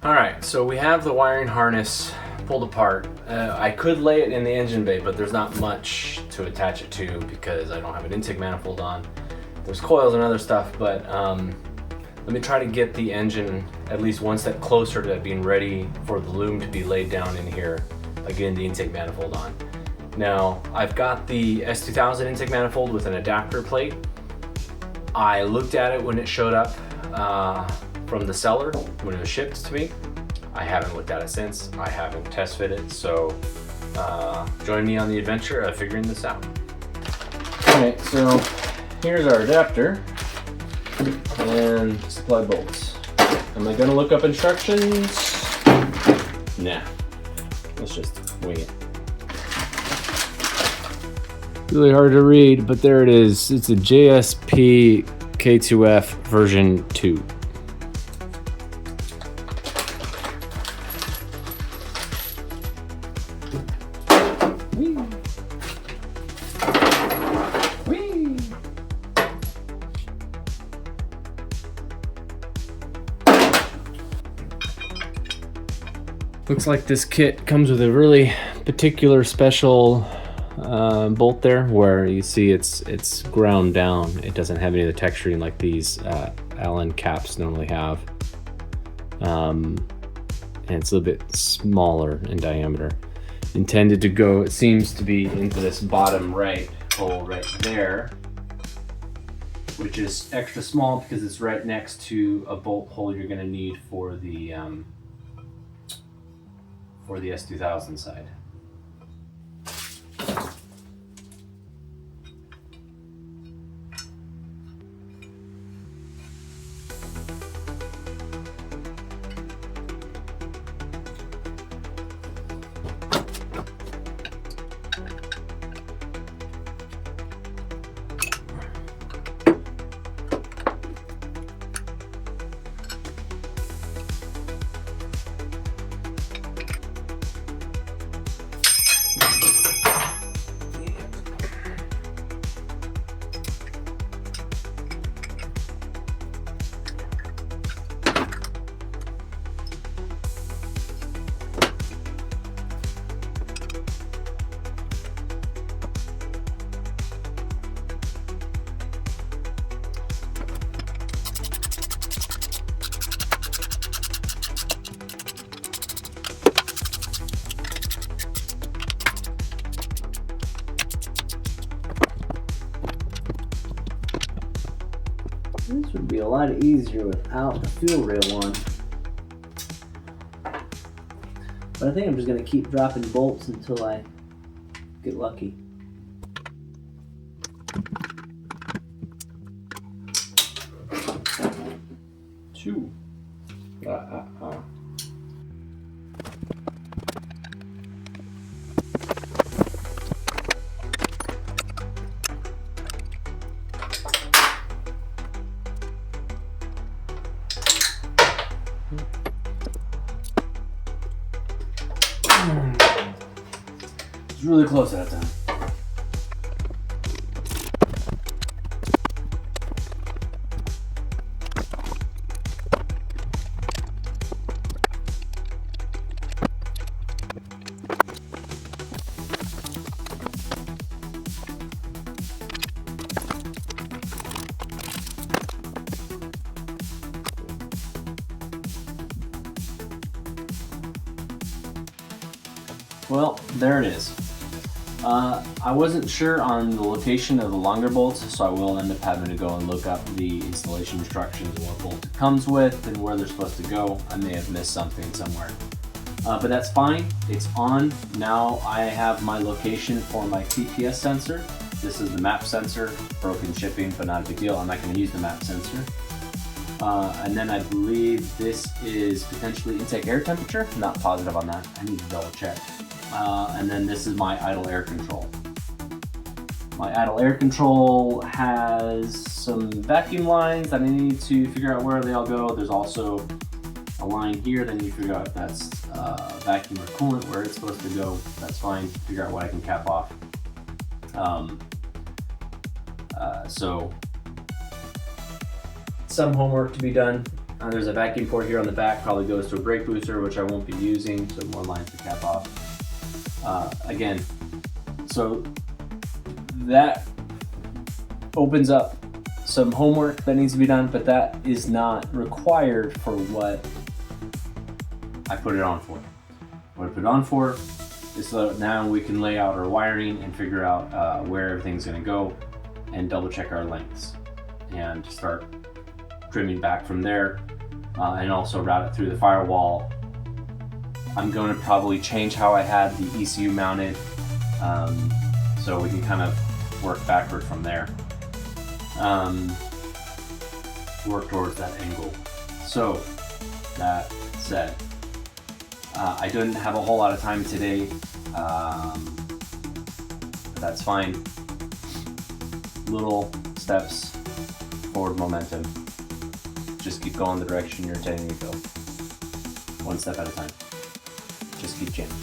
All right, so we have the wiring harness pulled apart. I could lay it in the engine bay, but there's not much to attach it to because I don't have an intake manifold on. There's coils and other stuff, but let me try to get the engine at least one step closer to being ready for the loom to be laid down in here, again, the intake manifold on. Now, I've got the S2000 intake manifold with an adapter plate. I looked at it when it showed up from the seller when it was shipped to me. I haven't looked at it since. I haven't test fit it, so join me on the adventure of figuring this out. Alright, so here's our adapter and supply bolts. Am I gonna look up instructions? Nah, let's just wing it. Really hard to read, but there it is. It's a JSP K2F version 2. Whee. Whee. Looks like this kit comes with a really particular special bolt there, where you see it's ground down. It doesn't have any of the texturing like these Allen caps normally have, and it's a little bit smaller in diameter. Intended to go, it seems to be into this bottom right hole right there, which is extra small because it's right next to a bolt hole you're going to need for the S2000 side. This would be a lot easier without the fuel rail on. But I think I'm just going to keep dropping bolts until I get lucky. Two. It's really close that time. Well, there it is. I wasn't sure on the location of the longer bolts, so I will end up having to go and look up the installation instructions and what bolt it comes with and where they're supposed to go. I may have missed something somewhere. But that's fine, it's on. Now I have my location for my TPS sensor. This is the map sensor, broken shipping, but not a big deal. I'm not going to use the map sensor. And then I believe this is potentially intake air temperature. I'm not positive on that, I need to double check. And then this is my idle air control. My idle air control has some vacuum lines that I need to figure out where they all go. There's also a line here that I need to figure out if that's vacuum or coolant, where it's supposed to go. That's fine, figure out what I can cap off. So some homework to be done. There's a vacuum port here on the back, probably goes to a brake booster, which I won't be using, so more lines to cap off. Again, so that opens up some homework that needs to be done, but that is not required for what I put it on for. What I put it on for is so that now we can lay out our wiring and figure out where everything's gonna go and double check our lengths and start trimming back from there, and also route it through the firewall. I'm going to probably change how I had the ECU mounted, so we can kind of work backward from there. Work towards that angle. So that said, I didn't have a whole lot of time today, but that's fine. Little steps forward momentum. Just keep going the direction you're intending to go. One step at a time. Just keep jamming.